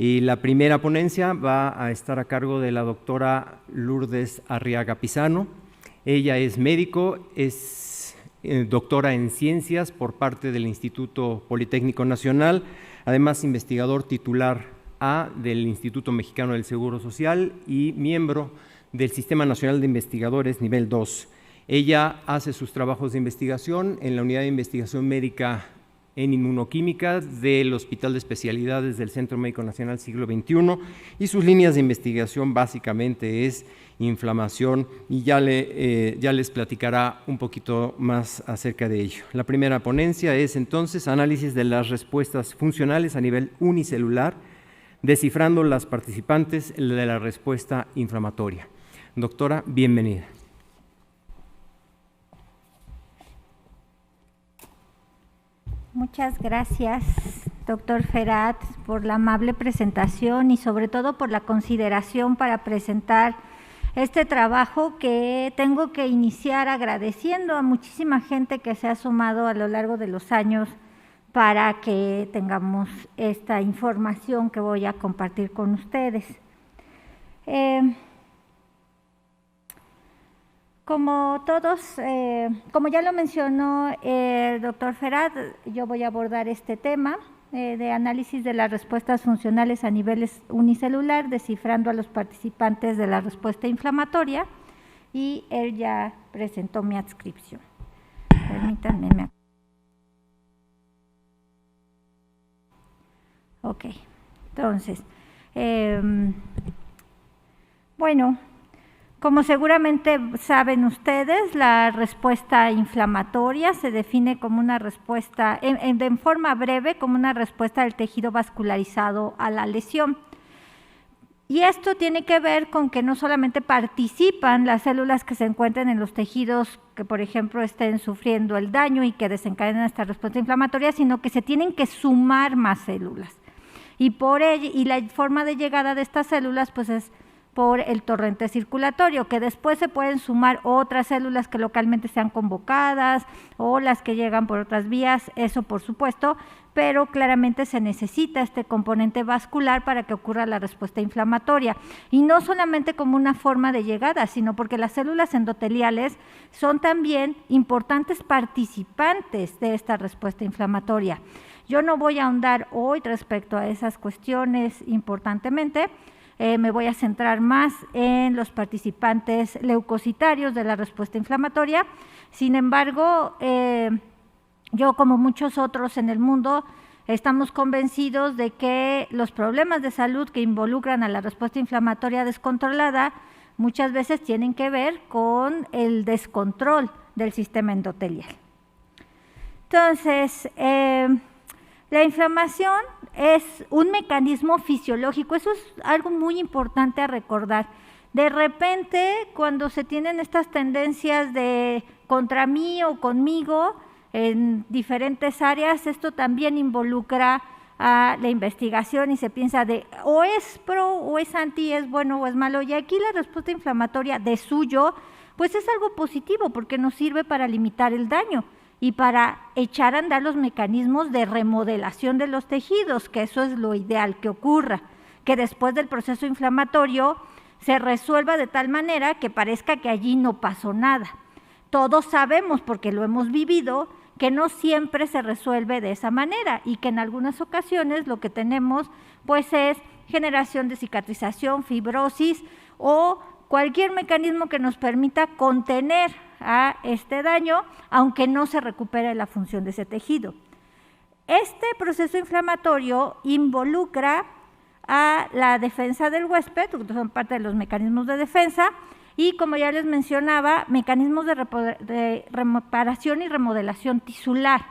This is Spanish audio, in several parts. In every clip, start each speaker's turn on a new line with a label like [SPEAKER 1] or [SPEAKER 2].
[SPEAKER 1] Y la primera ponencia va a estar a cargo de la doctora Lourdes Arriaga Pisano. Ella es médico, es doctora en ciencias por parte del Instituto Politécnico Nacional, además investigador titular A del Instituto Mexicano del Seguro Social y miembro del Sistema Nacional de Investigadores nivel 2. Ella hace sus trabajos de investigación en la Unidad de Investigación Médica en Inmunoquímica del Hospital de Especialidades del Centro Médico Nacional Siglo XXI y sus líneas de investigación básicamente es inflamación y ya les platicará un poquito más acerca de ello. La primera ponencia es entonces análisis de las respuestas funcionales a nivel unicelular, descifrando las participantes de la respuesta inflamatoria. Doctora, bienvenida.
[SPEAKER 2] Muchas gracias, doctor Ferat, por la amable presentación y sobre todo por la consideración para presentar este trabajo que tengo que iniciar agradeciendo a muchísima gente que se ha sumado a lo largo de los años para que tengamos esta información que voy a compartir con ustedes. Como ya lo mencionó el doctor Ferat, yo voy a abordar este tema de análisis de las respuestas funcionales a niveles unicelular, descifrando a los participantes de la respuesta inflamatoria, y él ya presentó mi adscripción. Permítanme. Ok, entonces, bueno, como seguramente saben ustedes, la respuesta inflamatoria se define como una respuesta, en forma breve, como una respuesta del tejido vascularizado a la lesión. Y esto tiene que ver con que no solamente participan las células que se encuentran en los tejidos que, por ejemplo, estén sufriendo el daño y que desencadenan esta respuesta inflamatoria, sino que se tienen que sumar más células. Y la forma de llegada de estas células, pues es por el torrente circulatorio, que después se pueden sumar otras células que localmente sean convocadas o las que llegan por otras vías, eso por supuesto, pero claramente se necesita este componente vascular para que ocurra la respuesta inflamatoria. Y no solamente como una forma de llegada, sino porque las células endoteliales son también importantes participantes de esta respuesta inflamatoria. Yo no voy a ahondar hoy respecto a esas cuestiones importantemente. Me voy a centrar más en los participantes leucocitarios de la respuesta inflamatoria. Sin embargo, yo, como muchos otros en el mundo, estamos convencidos de que los problemas de salud que involucran a la respuesta inflamatoria descontrolada muchas veces tienen que ver con el descontrol del sistema endotelial. Entonces, la inflamación es un mecanismo fisiológico, eso es algo muy importante a recordar. De repente, cuando se tienen estas tendencias de contra mí o conmigo en diferentes áreas, esto también involucra a la investigación y se piensa de o es pro o es anti, es bueno o es malo. Y aquí la respuesta inflamatoria de suyo, pues es algo positivo porque nos sirve para limitar el daño y para echar a andar los mecanismos de remodelación de los tejidos, que eso es lo ideal que ocurra, que después del proceso inflamatorio se resuelva de tal manera que parezca que allí no pasó nada. Todos sabemos, porque lo hemos vivido, que no siempre se resuelve de esa manera y que en algunas ocasiones lo que tenemos pues es generación de cicatrización, fibrosis o cualquier mecanismo que nos permita contener a este daño, aunque no se recupere la función de ese tejido. Este proceso inflamatorio involucra a la defensa del huésped, que son parte de los mecanismos de defensa, y como ya les mencionaba, mecanismos de reparación y remodelación tisular.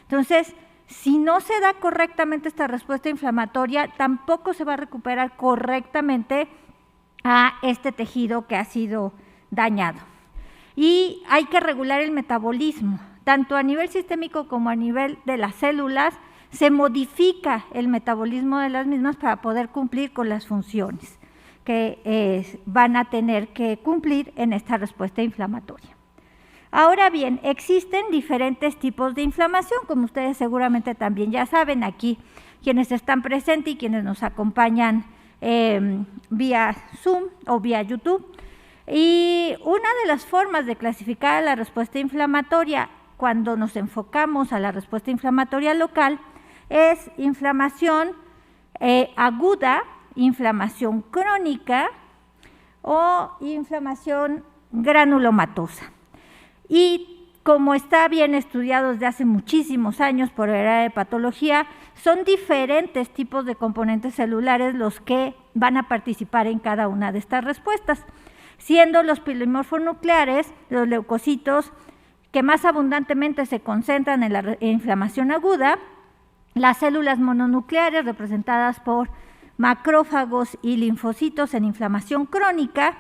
[SPEAKER 2] Entonces, si no se da correctamente esta respuesta inflamatoria, tampoco se va a recuperar correctamente a este tejido que ha sido dañado. Y hay que regular el metabolismo, tanto a nivel sistémico como a nivel de las células, se modifica el metabolismo de las mismas para poder cumplir con las funciones que van a tener que cumplir en esta respuesta inflamatoria. Ahora bien, existen diferentes tipos de inflamación, como ustedes seguramente también ya saben. Aquí quienes están presentes y quienes nos acompañan vía Zoom o vía YouTube. Y una de las formas de clasificar la respuesta inflamatoria cuando nos enfocamos a la respuesta inflamatoria local es inflamación aguda, inflamación crónica o inflamación granulomatosa. Y como está bien estudiado desde hace muchísimos años por el área de patología, son diferentes tipos de componentes celulares los que van a participar en cada una de estas respuestas, siendo los polimorfonucleares, los leucocitos, que más abundantemente se concentran en la inflamación aguda, las células mononucleares representadas por macrófagos y linfocitos en inflamación crónica,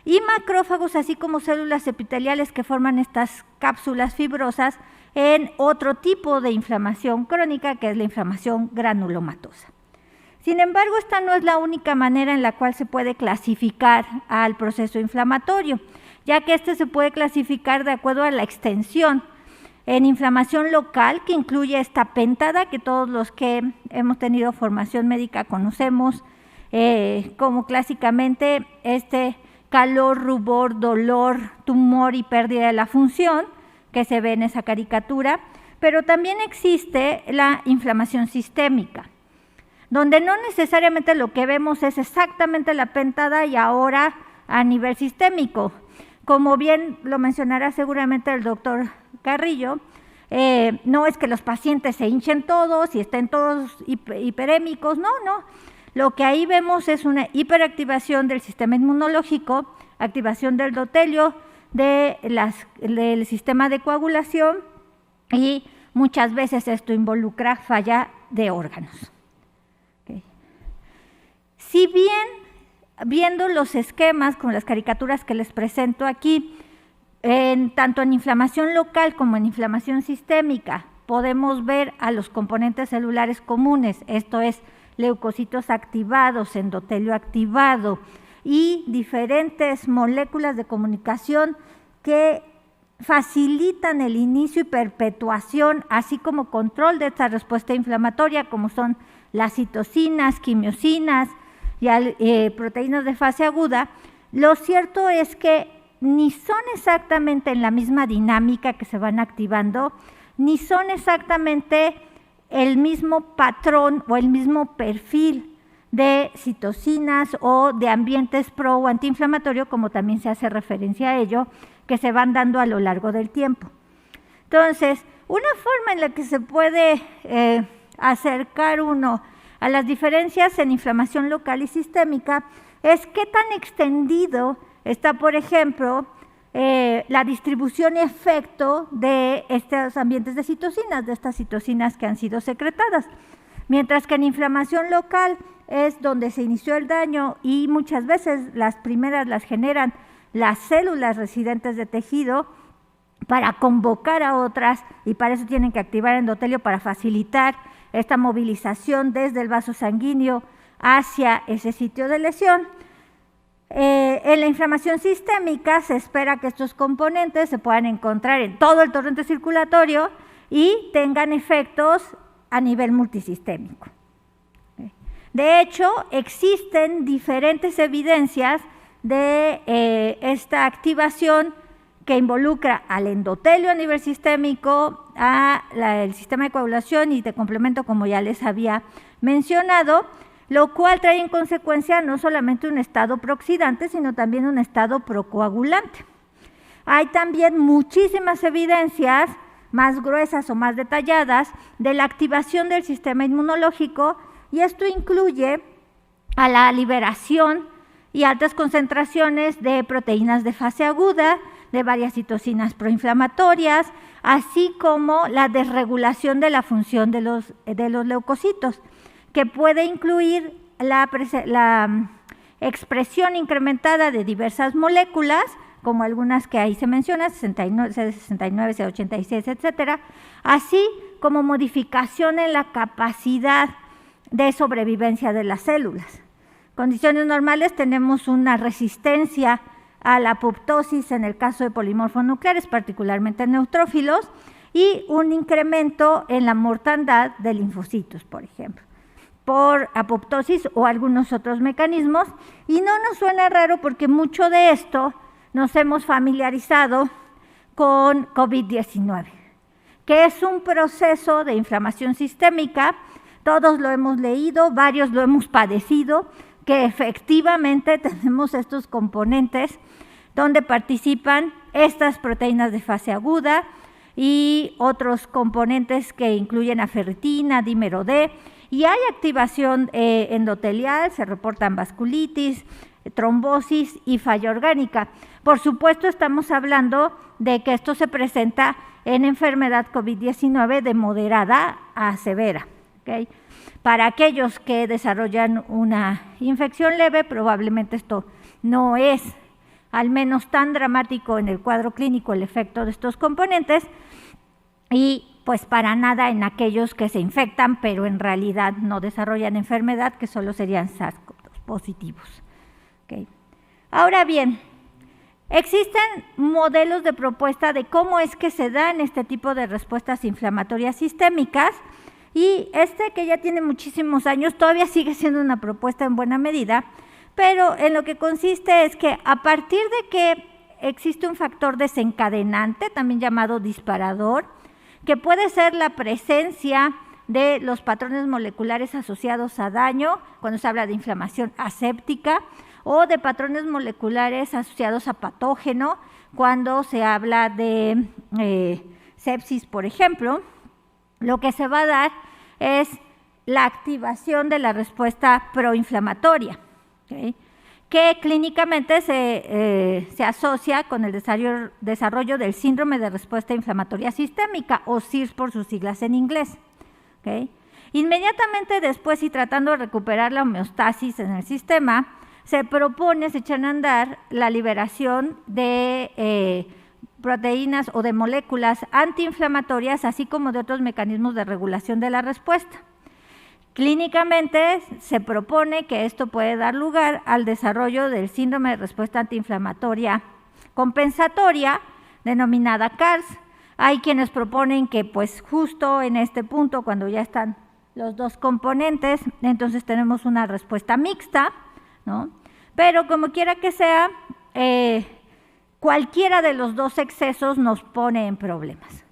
[SPEAKER 2] y macrófagos, así como células epiteliales que forman estas cápsulas fibrosas en otro tipo de inflamación crónica, que es la inflamación granulomatosa. Sin embargo, esta no es la única manera en la cual se puede clasificar al proceso inflamatorio, ya que este se puede clasificar de acuerdo a la extensión. En inflamación local, que incluye esta pentada, que todos los que hemos tenido formación médica conocemos, como clásicamente calor, rubor, dolor, tumor y pérdida de la función, que se ve en esa caricatura, pero también existe la inflamación sistémica, donde no necesariamente lo que vemos es exactamente la pentada y ahora a nivel sistémico. Como bien lo mencionará seguramente el doctor Carrillo, no es que los pacientes se hinchen todos y estén todos hiperémicos, no. Lo que ahí vemos es una hiperactivación del sistema inmunológico, activación del endotelio, del sistema de coagulación, y muchas veces esto involucra falla de órganos. Okay. Si bien, viendo los esquemas con las caricaturas que les presento aquí, tanto en inflamación local como en inflamación sistémica, podemos ver a los componentes celulares comunes, esto es, leucocitos activados, endotelio activado y diferentes moléculas de comunicación que facilitan el inicio y perpetuación, así como control de esta respuesta inflamatoria, como son las citocinas, quimiosinas y proteínas de fase aguda. Lo cierto es que ni son exactamente en la misma dinámica que se van activando, ni son exactamente el mismo patrón o el mismo perfil de citocinas o de ambientes pro o antiinflamatorio, como también se hace referencia a ello, que se van dando a lo largo del tiempo. Entonces, una forma en la que se puede acercar uno a las diferencias en inflamación local y sistémica es qué tan extendido está, por ejemplo, la distribución y efecto de estos ambientes de citocinas, de estas citocinas que han sido secretadas. Mientras que en inflamación local es donde se inició el daño y muchas veces las primeras las generan las células residentes de tejido para convocar a otras, y para eso tienen que activar endotelio para facilitar esta movilización desde el vaso sanguíneo hacia ese sitio de lesión. En la inflamación sistémica se espera que estos componentes se puedan encontrar en todo el torrente circulatorio y tengan efectos a nivel multisistémico. De hecho, existen diferentes evidencias de esta activación que involucra al endotelio a nivel sistémico, al sistema de coagulación y de complemento, como ya les había mencionado, lo cual trae en consecuencia no solamente un estado prooxidante, sino también un estado procoagulante. Hay también muchísimas evidencias más gruesas o más detalladas de la activación del sistema inmunológico, y esto incluye a la liberación y altas concentraciones de proteínas de fase aguda, de varias citocinas proinflamatorias, así como la desregulación de la función de los leucocitos, que puede incluir la expresión incrementada de diversas moléculas, como algunas que ahí se mencionan, 69, C69, C86, etcétera, así como modificación en la capacidad de sobrevivencia de las células. Condiciones normales tenemos una resistencia a la apoptosis en el caso de polimorfonucleares, particularmente neutrófilos, y un incremento en la mortandad de linfocitos, por ejemplo. por apoptosis o algunos otros mecanismos, y no nos suena raro porque mucho de esto nos hemos familiarizado con COVID-19, que es un proceso de inflamación sistémica. Todos lo hemos leído, varios lo hemos padecido, que efectivamente tenemos estos componentes donde participan estas proteínas de fase aguda y otros componentes que incluyen aferritina, dímero D, y hay activación endotelial, se reportan vasculitis, trombosis y falla orgánica. Por supuesto, estamos hablando de que esto se presenta en enfermedad COVID-19 de moderada a severa, ¿okay? Para aquellos que desarrollan una infección leve, probablemente esto no es al menos tan dramático en el cuadro clínico el efecto de estos componentes, y pues para nada en aquellos que se infectan pero en realidad no desarrollan enfermedad, que solo serían SARS-CoV-2 positivos. Okay. Ahora bien, existen modelos de propuesta de cómo es que se dan este tipo de respuestas inflamatorias sistémicas, y que ya tiene muchísimos años todavía sigue siendo una propuesta en buena medida, pero en lo que consiste es que a partir de que existe un factor desencadenante, también llamado disparador, que puede ser la presencia de los patrones moleculares asociados a daño, cuando se habla de inflamación aséptica, o de patrones moleculares asociados a patógeno, cuando se habla de sepsis, por ejemplo. Lo que se va a dar es la activación de la respuesta proinflamatoria, ¿okay? Que clínicamente se asocia con el desarrollo del síndrome de respuesta inflamatoria sistémica, o SIRS por sus siglas en inglés. ¿Okay? Inmediatamente después, y tratando de recuperar la homeostasis en el sistema, se echan a andar la liberación de proteínas o de moléculas antiinflamatorias, así como de otros mecanismos de regulación de la respuesta. Clínicamente se propone que esto puede dar lugar al desarrollo del síndrome de respuesta antiinflamatoria compensatoria, denominada CARS. Hay quienes proponen que pues justo en este punto, cuando ya están los dos componentes, entonces tenemos una respuesta mixta, ¿no? Pero como quiera que sea, cualquiera de los dos excesos nos pone en problemas.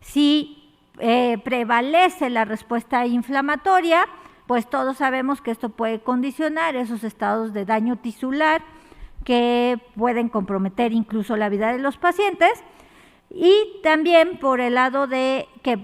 [SPEAKER 2] Si prevalece la respuesta inflamatoria, pues todos sabemos que esto puede condicionar esos estados de daño tisular que pueden comprometer incluso la vida de los pacientes, y también por el lado de que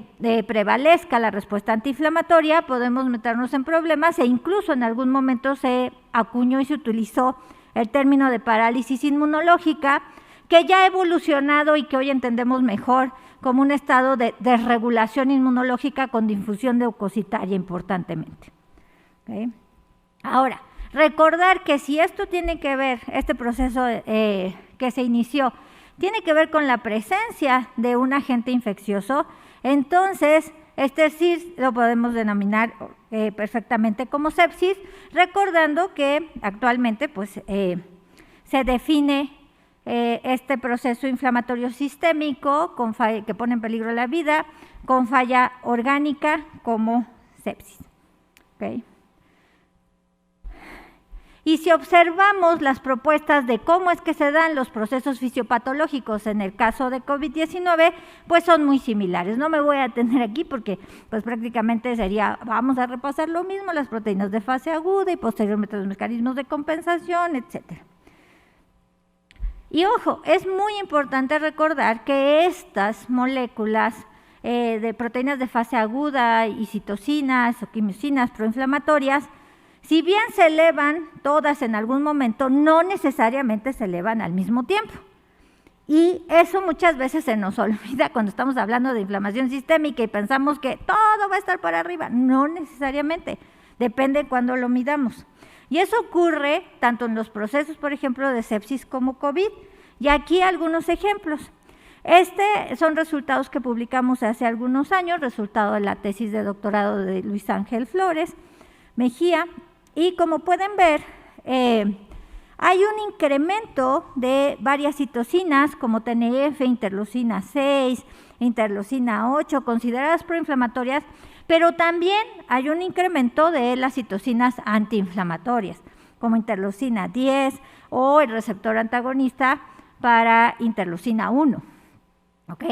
[SPEAKER 2] prevalezca la respuesta antiinflamatoria podemos meternos en problemas, e incluso en algún momento se acuñó y se utilizó el término de parálisis inmunológica, que ya ha evolucionado y que hoy entendemos mejor como un estado de desregulación inmunológica con difusión leucocitaria importantemente. ¿Okay? Ahora, recordar que si esto tiene que ver, este proceso que se inició, tiene que ver con la presencia de un agente infeccioso, entonces este SIRS lo podemos denominar perfectamente como sepsis, recordando que actualmente pues, se define este proceso inflamatorio sistémico que pone en peligro la vida, con falla orgánica, como sepsis. ¿Okay? Y si observamos las propuestas de cómo es que se dan los procesos fisiopatológicos en el caso de COVID-19, pues son muy similares. No me voy a detener aquí porque pues prácticamente vamos a repasar lo mismo, las proteínas de fase aguda y posteriormente los mecanismos de compensación, etcétera. Y ojo, es muy importante recordar que estas moléculas de proteínas de fase aguda y citocinas o quimiosinas proinflamatorias, si bien se elevan todas en algún momento, no necesariamente se elevan al mismo tiempo. Y eso muchas veces se nos olvida cuando estamos hablando de inflamación sistémica y pensamos que todo va a estar para arriba. No necesariamente, depende de cuándo lo midamos. Y eso ocurre tanto en los procesos, por ejemplo, de sepsis como COVID. Y aquí algunos ejemplos. Son resultados que publicamos hace algunos años, resultado de la tesis de doctorado de Luis Ángel Flores Mejía. Y como pueden ver, hay un incremento de varias citocinas como TNF, interleucina 6, interleucina 8, consideradas proinflamatorias, Pero también hay un incremento de las citocinas antiinflamatorias, como interleucina 10 o el receptor antagonista para interleucina 1. ¿Ok?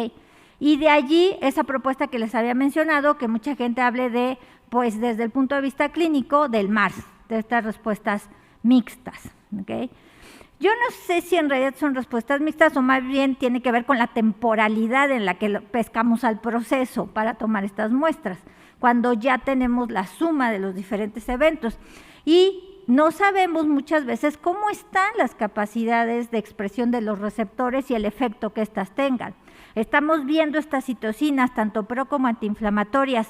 [SPEAKER 2] Y de allí esa propuesta que les había mencionado, que mucha gente hable de, pues desde el punto de vista clínico, del MARS, de estas respuestas mixtas. ¿Ok? Yo no sé si en realidad son respuestas mixtas o más bien tiene que ver con la temporalidad en la que pescamos al proceso para tomar estas muestras, cuando ya tenemos la suma de los diferentes eventos. Y no sabemos muchas veces cómo están las capacidades de expresión de los receptores y el efecto que éstas tengan. Estamos viendo estas citocinas, tanto pro como antiinflamatorias,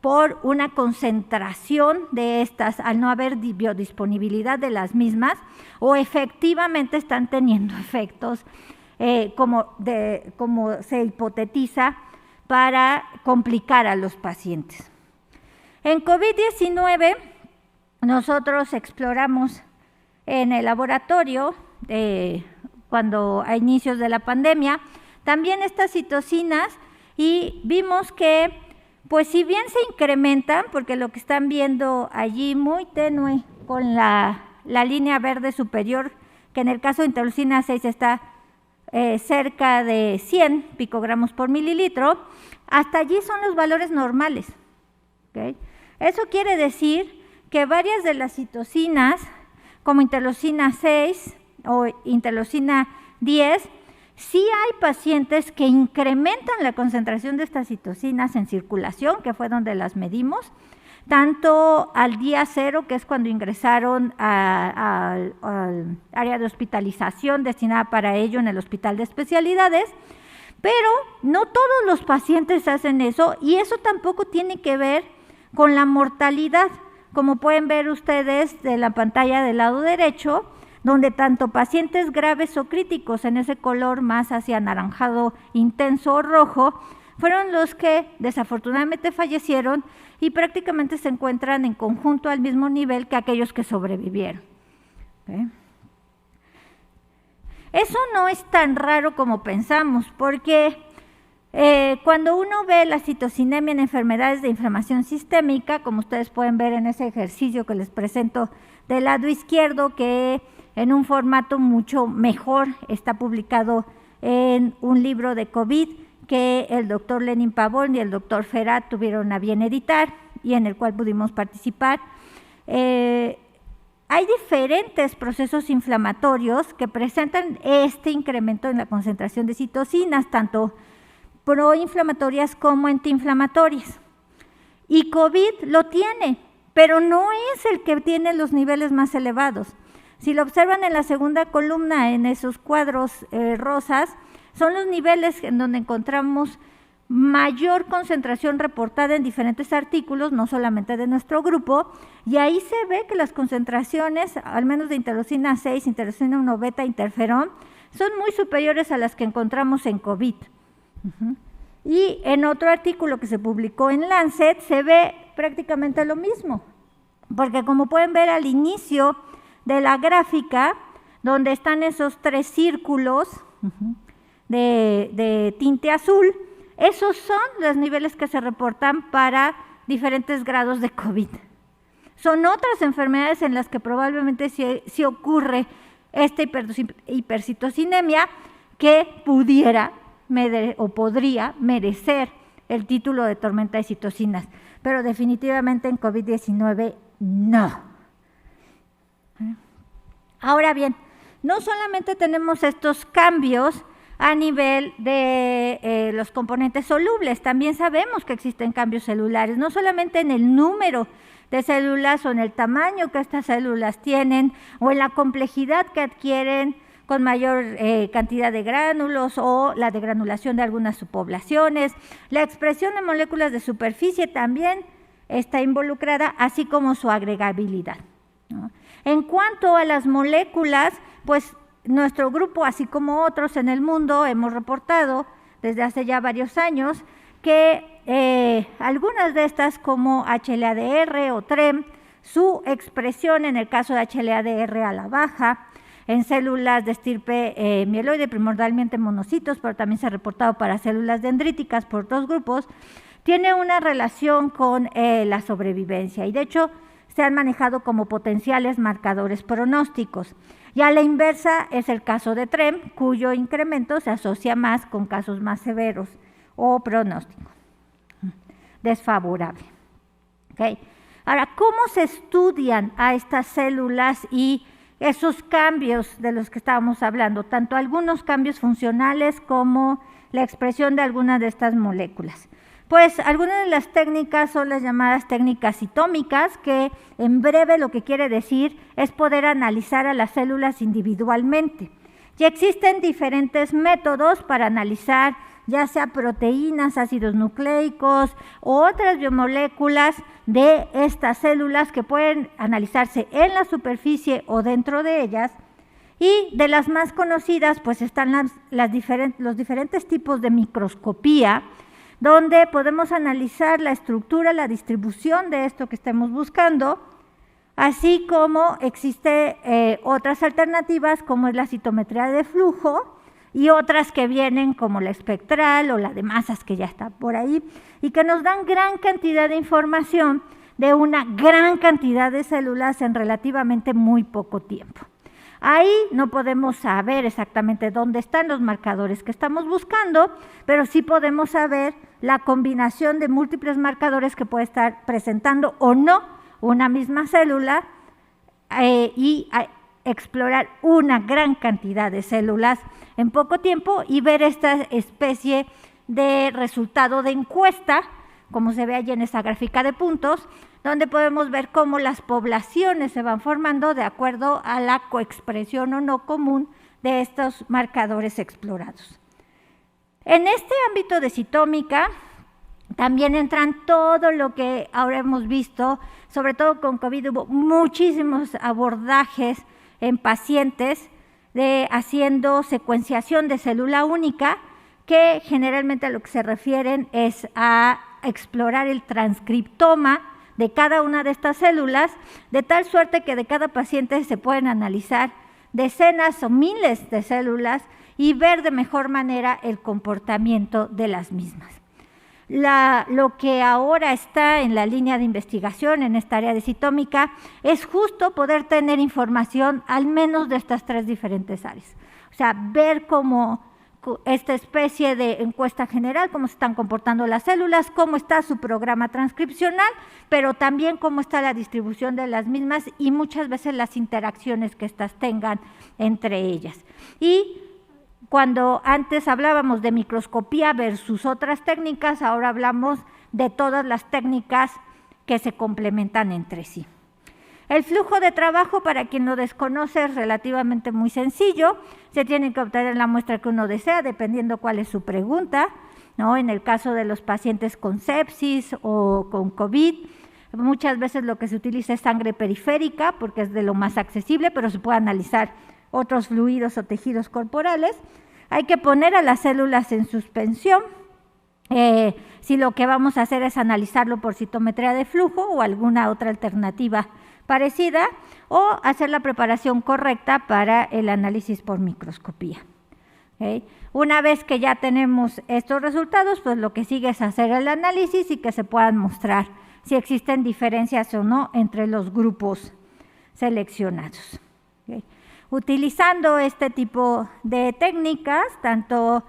[SPEAKER 2] por una concentración de estas al no haber biodisponibilidad de las mismas, o efectivamente están teniendo efectos como se hipotetiza para complicar a los pacientes. En COVID-19 nosotros exploramos en el laboratorio, cuando a inicios de la pandemia, también estas citocinas y vimos que pues si bien se incrementan, porque lo que están viendo allí muy tenue con la línea verde superior, que en el caso de interleucina 6 está cerca de 100 picogramos por mililitro, hasta allí son los valores normales. ¿Okay? Eso quiere decir que varias de las citocinas, como interleucina 6 o interleucina 10, sí hay pacientes que incrementan la concentración de estas citocinas en circulación, que fue donde las medimos, tanto al día 0, que es cuando ingresaron al área de hospitalización destinada para ello en el hospital de especialidades, pero no todos los pacientes hacen eso y eso tampoco tiene que ver con la mortalidad, como pueden ver ustedes de la pantalla del lado derecho, donde tanto pacientes graves o críticos en ese color más hacia anaranjado intenso o rojo, fueron los que desafortunadamente fallecieron y prácticamente se encuentran en conjunto al mismo nivel que aquellos que sobrevivieron. ¿Okay? Eso no es tan raro como pensamos, porque cuando uno ve la citocinemia en enfermedades de inflamación sistémica, como ustedes pueden ver en ese ejercicio que les presento del lado izquierdo, que en un formato mucho mejor está publicado en un libro de COVID que el doctor Lenin Pavón y el doctor Ferat tuvieron a bien editar y en el cual pudimos participar. Hay diferentes procesos inflamatorios que presentan este incremento en la concentración de citocinas, tanto proinflamatorias como antiinflamatorias. Y COVID lo tiene, pero no es el que tiene los niveles más elevados. Si lo observan en la segunda columna, en esos cuadros rosas, son los niveles en donde encontramos mayor concentración reportada en diferentes artículos, no solamente de nuestro grupo, y ahí se ve que las concentraciones, al menos de interleucina 6, interleucina 1 beta, interferón, son muy superiores a las que encontramos en COVID. Y en otro artículo que se publicó en Lancet se ve prácticamente lo mismo, porque como pueden ver al inicio de la gráfica, donde están esos 3 círculos de tinte azul, esos son los niveles que se reportan para diferentes grados de COVID. Son otras enfermedades en las que probablemente sí ocurre esta hipercitocinemia que pudiera o podría merecer el título de tormenta de citocinas, pero definitivamente en COVID-19 no. Ahora bien, no solamente tenemos estos cambios a nivel de los componentes solubles, también sabemos que existen cambios celulares, no solamente en el número de células o en el tamaño que estas células tienen o en la complejidad que adquieren con mayor cantidad de gránulos o la degranulación de algunas subpoblaciones. La expresión de moléculas de superficie también está involucrada, así como su agregabilidad, ¿no? En cuanto a las moléculas, pues nuestro grupo, así como otros en el mundo, hemos reportado desde hace ya varios años que algunas de estas, como HLA-DR o TREM, su expresión en el caso de HLA-DR a la baja, en células de estirpe mieloide, primordialmente monocitos, pero también se ha reportado para células dendríticas por otros grupos, tiene una relación con la sobrevivencia y de hecho se han manejado como potenciales marcadores pronósticos. Y a la inversa es el caso de TREM, cuyo incremento se asocia más con casos más severos o pronóstico desfavorable. ¿Okay? Ahora, ¿cómo se estudian a estas células y esos cambios de los que estábamos hablando? Tanto algunos cambios funcionales como la expresión de algunas de estas moléculas. Pues algunas de las técnicas son las llamadas técnicas citómicas, que en breve lo que quiere decir es poder analizar a las células individualmente. Ya existen diferentes métodos para analizar ya sea proteínas, ácidos nucleicos u otras biomoléculas de estas células que pueden analizarse en la superficie o dentro de ellas. Y de las más conocidas pues están los diferentes tipos de microscopía, donde podemos analizar la estructura, la distribución de esto que estemos buscando, así como existe otras alternativas como es la citometría de flujo y otras que vienen como la espectral o la de masas que ya está por ahí y que nos dan gran cantidad de información de una gran cantidad de células en relativamente muy poco tiempo. Ahí no podemos saber exactamente dónde están los marcadores que estamos buscando, pero sí podemos saber la combinación de múltiples marcadores que puede estar presentando o no una misma célula y explorar una gran cantidad de células en poco tiempo y ver esta especie de resultado de encuesta, como se ve allí en esa gráfica de puntos, donde podemos ver cómo las poblaciones se van formando de acuerdo a la coexpresión o no común de estos marcadores explorados. En este ámbito de citómica también entran todo lo que ahora hemos visto, sobre todo con COVID hubo muchísimos abordajes en pacientes haciendo secuenciación de célula única, que generalmente a lo que se refieren es a explorar el transcriptoma de cada una de estas células, de tal suerte que de cada paciente se pueden analizar decenas o miles de células y ver de mejor manera el comportamiento de las mismas. Lo que ahora está en la línea de investigación en esta área de citómica es justo poder tener información al menos de estas tres diferentes áreas. O sea, ver cómo esta especie de encuesta general, cómo se están comportando las células, cómo está su programa transcripcional, pero también cómo está la distribución de las mismas y muchas veces las interacciones que éstas tengan entre ellas. Y cuando antes hablábamos de microscopía versus otras técnicas, ahora hablamos de todas las técnicas que se complementan entre sí. El flujo de trabajo, para quien lo desconoce, es relativamente muy sencillo. Se tiene que obtener la muestra que uno desea, dependiendo cuál es su pregunta, ¿no? En el caso de los pacientes con sepsis o con COVID, muchas veces lo que se utiliza es sangre periférica, porque es de lo más accesible, pero se puede analizar otros fluidos o tejidos corporales. Hay que poner a las células en suspensión. Si lo que vamos a hacer es analizarlo por citometría de flujo o alguna otra alternativa parecida, o hacer la preparación correcta para el análisis por microscopía. ¿Okay? Una vez que ya tenemos estos resultados, pues lo que sigue es hacer el análisis y que se puedan mostrar si existen diferencias o no entre los grupos seleccionados. ¿Okay? Utilizando este tipo de técnicas, tanto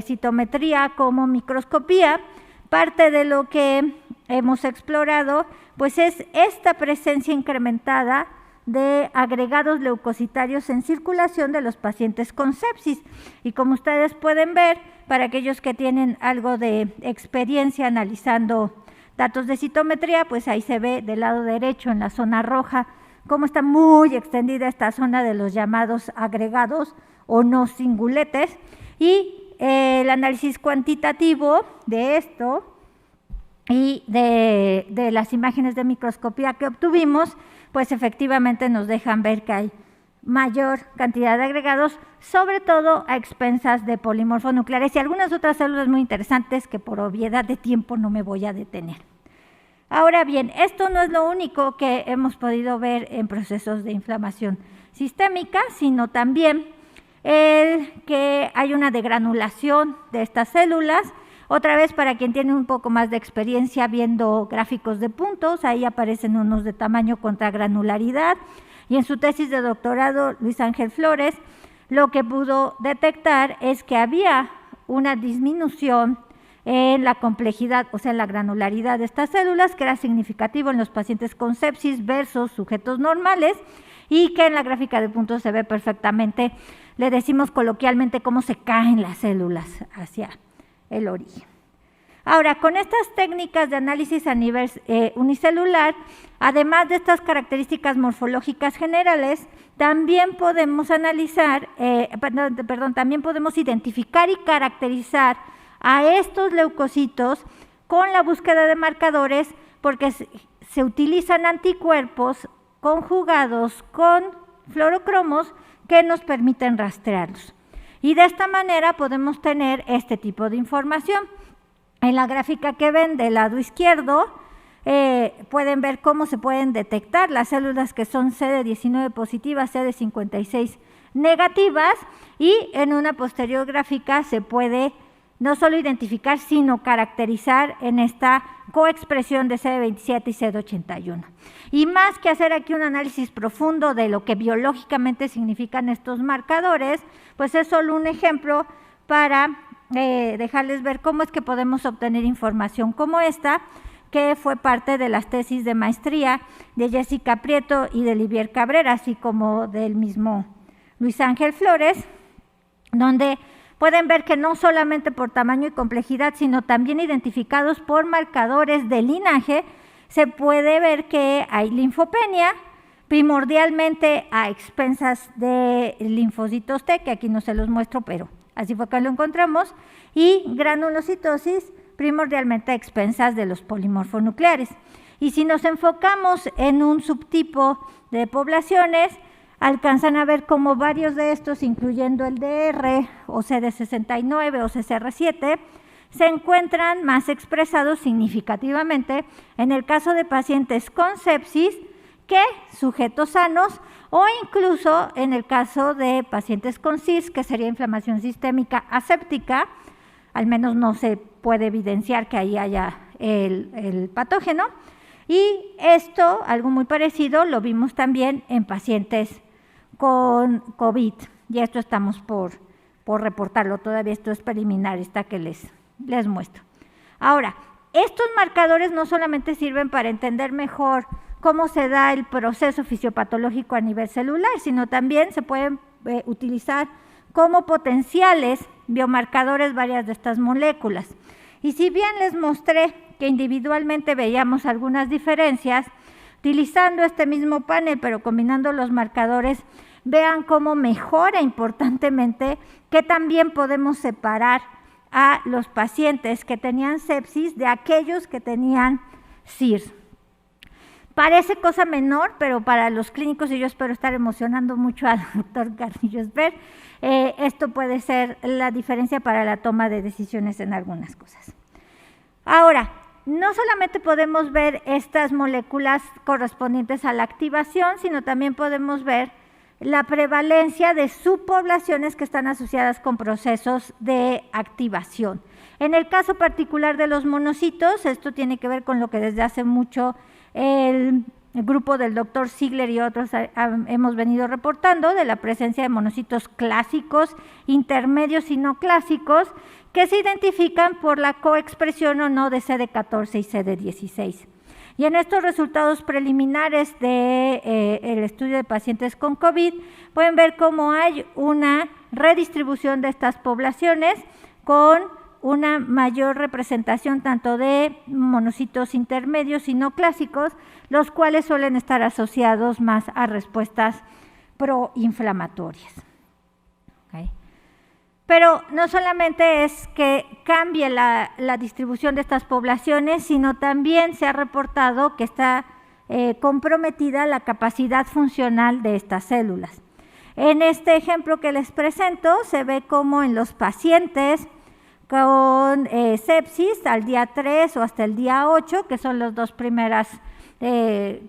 [SPEAKER 2] citometría como microscopía, parte de lo que hemos explorado pues es esta presencia incrementada de agregados leucocitarios en circulación de los pacientes con sepsis. Y como ustedes pueden ver, para aquellos que tienen algo de experiencia analizando datos de citometría, pues ahí se ve del lado derecho en la zona roja cómo está muy extendida esta zona de los llamados agregados o no singuletes, y el análisis cuantitativo de esto y de las imágenes de microscopía que obtuvimos, pues efectivamente nos dejan ver que hay mayor cantidad de agregados, sobre todo a expensas de polimorfonucleares y algunas otras células muy interesantes que por obviedad de tiempo no me voy a detener. Ahora bien, esto no es lo único que hemos podido ver en procesos de inflamación sistémica, sino también el que hay una degranulación de estas células Otra vez, para quien tiene un poco más de experiencia viendo gráficos de puntos, ahí aparecen unos de tamaño contra granularidad. Y en su tesis de doctorado, Luis Ángel Flores, lo que pudo detectar es que había una disminución en la complejidad, o sea, en la granularidad de estas células, que era significativo en los pacientes con sepsis versus sujetos normales, y que en la gráfica de puntos se ve perfectamente, le decimos coloquialmente cómo se caen las células hacia el origen. Ahora, con estas técnicas de análisis a nivel unicelular, además de estas características morfológicas generales, también podemos analizar, también podemos identificar y caracterizar a estos leucocitos con la búsqueda de marcadores, porque se utilizan anticuerpos conjugados con fluorocromos que nos permiten rastrearlos. Y de esta manera podemos tener este tipo de información. En la gráfica que ven del lado izquierdo, pueden ver cómo se pueden detectar las células que son CD19 positivas, CD56 negativas, y en una posterior gráfica se puede no solo identificar, sino caracterizar en esta coexpresión de CD27 y CD81. Y más que hacer aquí un análisis profundo de lo que biológicamente significan estos marcadores, pues es solo un ejemplo para dejarles ver cómo es que podemos obtener información como esta, que fue parte de las tesis de maestría de Jessica Prieto y de Olivier Cabrera, así como del mismo Luis Ángel Flores, donde pueden ver que no solamente por tamaño y complejidad, sino también identificados por marcadores de linaje, se puede ver que hay linfopenia, primordialmente a expensas de linfocitos T, que aquí no se los muestro, pero así fue que lo encontramos, y granulocitosis, primordialmente a expensas de los polimorfonucleares. Y si nos enfocamos en un subtipo de poblaciones, alcanzan a ver cómo varios de estos, incluyendo el DR o CD69 o CCR7, se encuentran más expresados significativamente en el caso de pacientes con sepsis que sujetos sanos, o incluso en el caso de pacientes con CIS, que sería inflamación sistémica aséptica, al menos no se puede evidenciar que ahí haya el patógeno. Y esto, algo muy parecido, lo vimos también en pacientes con COVID, y esto estamos por reportarlo, todavía esto es preliminar, esta que les muestro. Ahora, estos marcadores no solamente sirven para entender mejor cómo se da el proceso fisiopatológico a nivel celular, sino también se pueden utilizar como potenciales biomarcadores varias de estas moléculas. Y si bien les mostré que individualmente veíamos algunas diferencias, utilizando este mismo panel, pero combinando los marcadores, vean cómo mejora importantemente que también podemos separar a los pacientes que tenían sepsis de aquellos que tenían CIRS. Parece cosa menor, pero para los clínicos, y yo espero estar emocionando mucho al doctor Carrillo Esber, esto puede ser la diferencia para la toma de decisiones en algunas cosas. Ahora, no solamente podemos ver estas moléculas correspondientes a la activación, sino también podemos ver la prevalencia de subpoblaciones que están asociadas con procesos de activación. En el caso particular de los monocitos, esto tiene que ver con lo que desde hace mucho el grupo del doctor Ziegler y otros hemos venido reportando, de la presencia de monocitos clásicos, intermedios y no clásicos, que se identifican por la coexpresión o no de CD14 y CD16. Y en estos resultados preliminares del estudio de pacientes con COVID, pueden ver cómo hay una redistribución de estas poblaciones con una mayor representación tanto de monocitos intermedios y no clásicos, los cuales suelen estar asociados más a respuestas proinflamatorias. ¿Okay? Pero no solamente es que cambie la distribución de estas poblaciones, sino también se ha reportado que está comprometida la capacidad funcional de estas células. En este ejemplo que les presento, se ve como en los pacientes con sepsis al día 3 o hasta el día 8, que son los dos primeros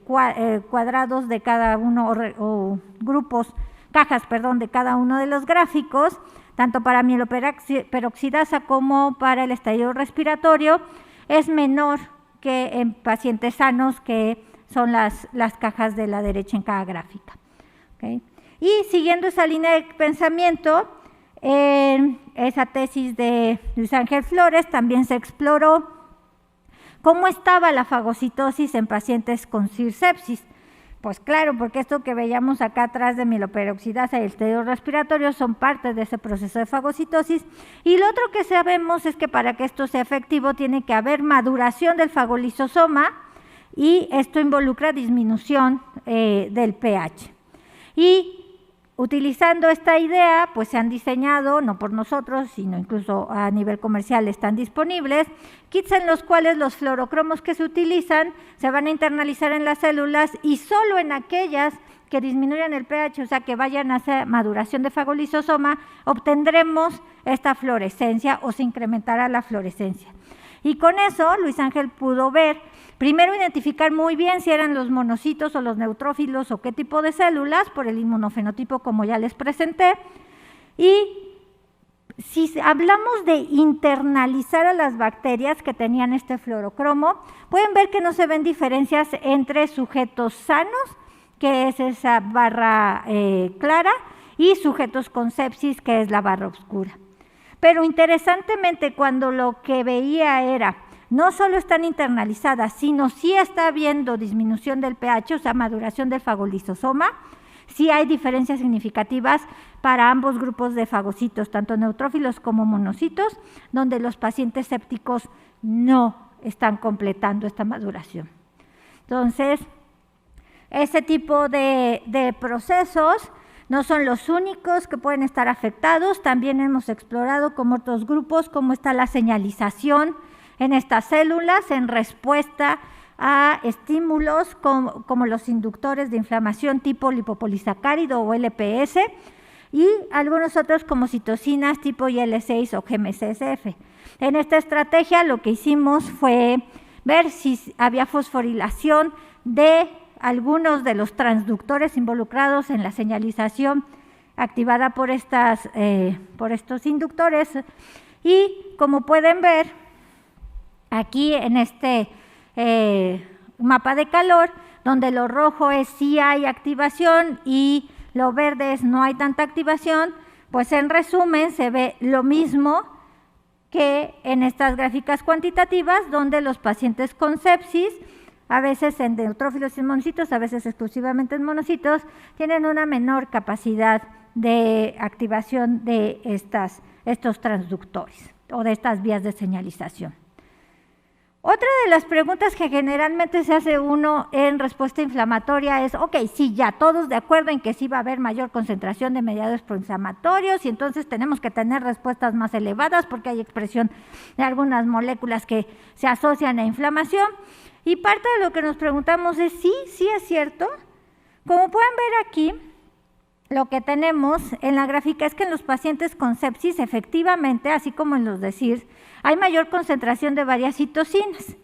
[SPEAKER 2] cuadrados de cada uno, o grupos, cajas, perdón, de cada uno de los gráficos, tanto para mieloperoxidasa como para el estadio respiratorio, es menor que en pacientes sanos, que son las cajas de la derecha en cada gráfica. ¿Okay? Y siguiendo esa línea de pensamiento, en esa tesis de Luis Ángel Flores también se exploró cómo estaba la fagocitosis en pacientes con cirrosepsis. Pues claro, porque esto que veíamos acá atrás de mieloperoxidasa y el estadio respiratorio son parte de ese proceso de fagocitosis. Y lo otro que sabemos es que para que esto sea efectivo tiene que haber maduración del fagolisosoma, y esto involucra disminución del pH. Y utilizando esta idea, pues se han diseñado, no por nosotros, sino incluso a nivel comercial están disponibles, kits en los cuales los fluorocromos que se utilizan se van a internalizar en las células, y solo en aquellas que disminuyan el pH, o sea, que vayan hacia maduración de fagolisosoma, obtendremos esta fluorescencia o se incrementará la fluorescencia. Y con eso Luis Ángel pudo ver, primero identificar muy bien si eran los monocitos o los neutrófilos o qué tipo de células, por el inmunofenotipo como ya les presenté. Y si hablamos de internalizar a las bacterias que tenían este fluorocromo, pueden ver que no se ven diferencias entre sujetos sanos, que es esa barra clara, y sujetos con sepsis, que es la barra oscura. Pero interesantemente, cuando lo que veía era, no solo están internalizadas, sino sí está habiendo disminución del pH, o sea, maduración del fagolisosoma, sí hay diferencias significativas para ambos grupos de fagocitos, tanto neutrófilos como monocitos, donde los pacientes sépticos no están completando esta maduración. Entonces, ese tipo de procesos no son los únicos que pueden estar afectados. También hemos explorado como otros grupos cómo está la señalización en estas células en respuesta a estímulos como los inductores de inflamación tipo lipopolisacárido o LPS, y algunos otros como citocinas tipo IL6 o GM-CSF. En esta estrategia lo que hicimos fue ver si había fosforilación de algunos de los transductores involucrados en la señalización activada por estos inductores, y como pueden ver aquí en este mapa de calor, donde lo rojo es sí hay activación y lo verde es no hay tanta activación, pues en resumen se ve lo mismo que en estas gráficas cuantitativas, donde los pacientes con sepsis, a veces en neutrófilos y monocitos, a veces exclusivamente en monocitos, tienen una menor capacidad de activación de estos transductores o de estas vías de señalización. Otra de las preguntas que generalmente se hace uno en respuesta inflamatoria es, ok, sí, ya todos de acuerdo en que sí va a haber mayor concentración de mediadores proinflamatorios y entonces tenemos que tener respuestas más elevadas porque hay expresión de algunas moléculas que se asocian a inflamación. Y parte de lo que nos preguntamos es, sí es cierto. Como pueden ver aquí, lo que tenemos en la gráfica es que en los pacientes con sepsis, efectivamente, así como en los de CIRS, hay mayor concentración de varias citocinas,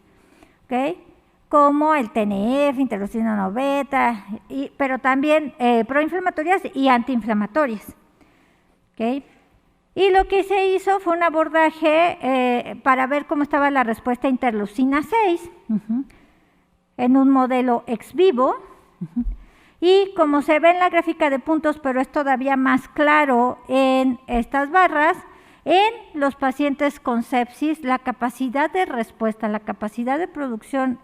[SPEAKER 2] ¿okay? Como el TNF, interleucina 9 beta, pero también proinflamatorias y antiinflamatorias. ¿Okay? Y lo que se hizo fue un abordaje para ver cómo estaba la respuesta a interleucina 6 en un modelo ex vivo. Y como se ve en la gráfica de puntos, pero es todavía más claro en estas barras, en los pacientes con sepsis, la capacidad de respuesta, la capacidad de producción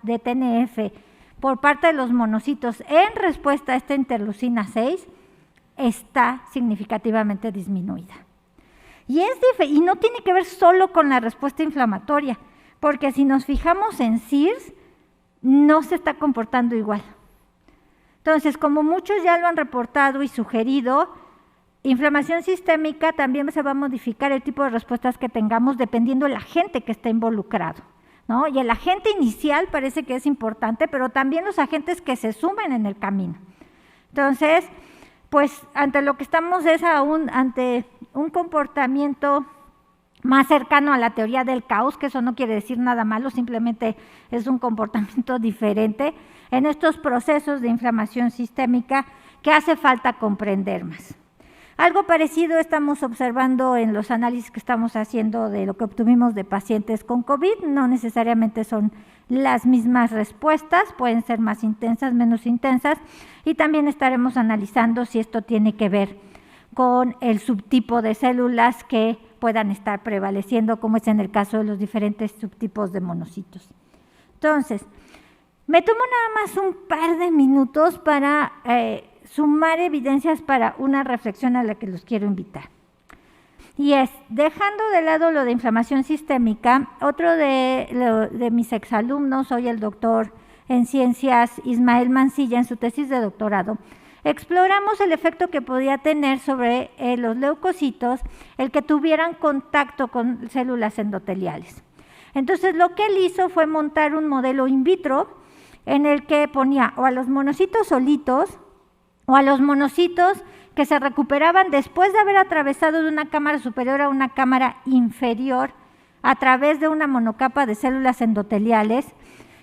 [SPEAKER 2] de TNF por parte de los monocitos en respuesta a esta interleucina 6 está significativamente disminuida. Y no tiene que ver solo con la respuesta inflamatoria, porque si nos fijamos en CIRS, no se está comportando igual. Entonces, como muchos ya lo han reportado y sugerido, inflamación sistémica también se va a modificar el tipo de respuestas que tengamos dependiendo del agente que está involucrado, ¿no? Y el agente inicial parece que es importante, pero también los agentes que se sumen en el camino. Entonces, pues ante lo que estamos es ante un comportamiento más cercano a la teoría del caos, que eso no quiere decir nada malo, simplemente es un comportamiento diferente en estos procesos de inflamación sistémica que hace falta comprender más. Algo parecido estamos observando en los análisis que estamos haciendo de lo que obtuvimos de pacientes con COVID. No necesariamente son las mismas respuestas, pueden ser más intensas, menos intensas, y también estaremos analizando si esto tiene que ver con el subtipo de células que puedan estar prevaleciendo, como es en el caso de los diferentes subtipos de monocitos. Entonces, me tomo nada más un par de minutos para sumar evidencias para una reflexión a la que los quiero invitar. Y es, dejando de lado lo de inflamación sistémica, otro de mis exalumnos, hoy el doctor en ciencias Ismael Mancilla, en su tesis de doctorado, exploramos el efecto que podía tener sobre los leucocitos el que tuvieran contacto con células endoteliales. Entonces, lo que él hizo fue montar un modelo in vitro en el que ponía o a los monocitos solitos o a los monocitos que se recuperaban después de haber atravesado de una cámara superior a una cámara inferior a través de una monocapa de células endoteliales,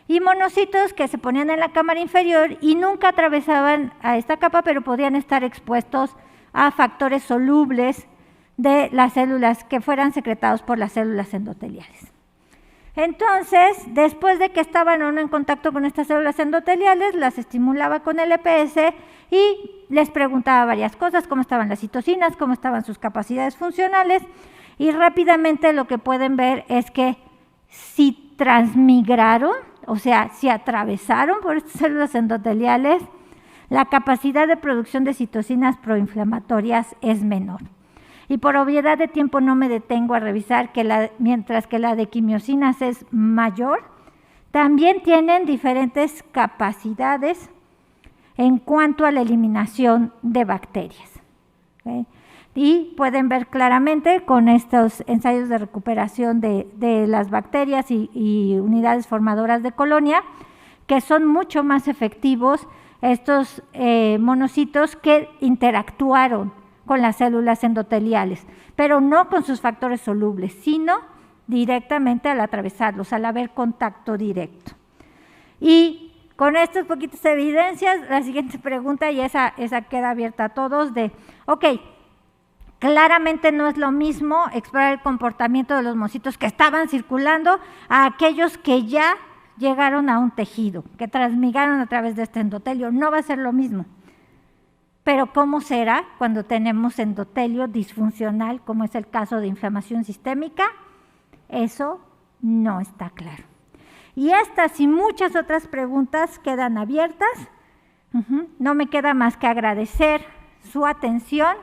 [SPEAKER 2] y monocitos que se ponían en la cámara inferior y nunca atravesaban a esta capa, pero podían estar expuestos a factores solubles de las células que fueran secretados por las células endoteliales. Entonces, después de que estaban o no en contacto con estas células endoteliales, las estimulaba con el EPS y les preguntaba varias cosas, cómo estaban las citocinas, cómo estaban sus capacidades funcionales, y rápidamente lo que pueden ver es que si transmigraron, o sea, si atravesaron por estas células endoteliales, la capacidad de producción de citocinas proinflamatorias es menor. Y por obviedad de tiempo no me detengo a revisar que mientras que la de quimiosinas es mayor, también tienen diferentes capacidades en cuanto a la eliminación de bacterias. ¿Okay? Y pueden ver claramente con estos ensayos de recuperación de las bacterias y unidades formadoras de colonia que son mucho más efectivos estos monocitos que interactuaron con las células endoteliales, pero no con sus factores solubles, sino directamente al atravesarlos, al haber contacto directo. Y con estas poquitas evidencias, la siguiente pregunta, y esa queda abierta a todos, claramente no es lo mismo explorar el comportamiento de los monocitos que estaban circulando a aquellos que ya llegaron a un tejido, que transmigraron a través de este endotelio. No va a ser lo mismo. Pero ¿cómo será cuando tenemos endotelio disfuncional, como es el caso de inflamación sistémica? Eso no está claro. Y estas y muchas otras preguntas quedan abiertas. No me queda más que agradecer su atención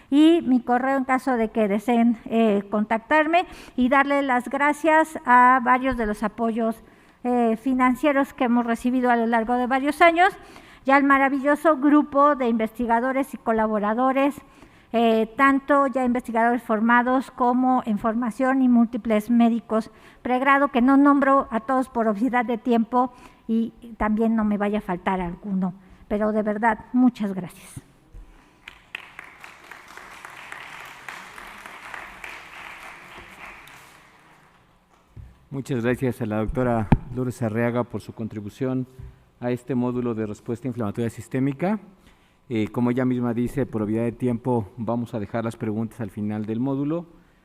[SPEAKER 2] y mi correo en caso de que deseen contactarme, y darle las gracias a varios de los apoyos financieros que hemos recibido a lo largo de varios años, y al maravilloso grupo de investigadores y colaboradores, tanto ya investigadores formados como en formación y múltiples médicos pregrado, que no nombro a todos por obviedad de tiempo y también no me vaya a faltar alguno, pero de verdad, muchas gracias.
[SPEAKER 3] Muchas gracias a la doctora Lourdes Arriaga por su contribución a este módulo de respuesta inflamatoria sistémica. Como ella misma dice, por obviedad de tiempo vamos a dejar las preguntas al final del módulo.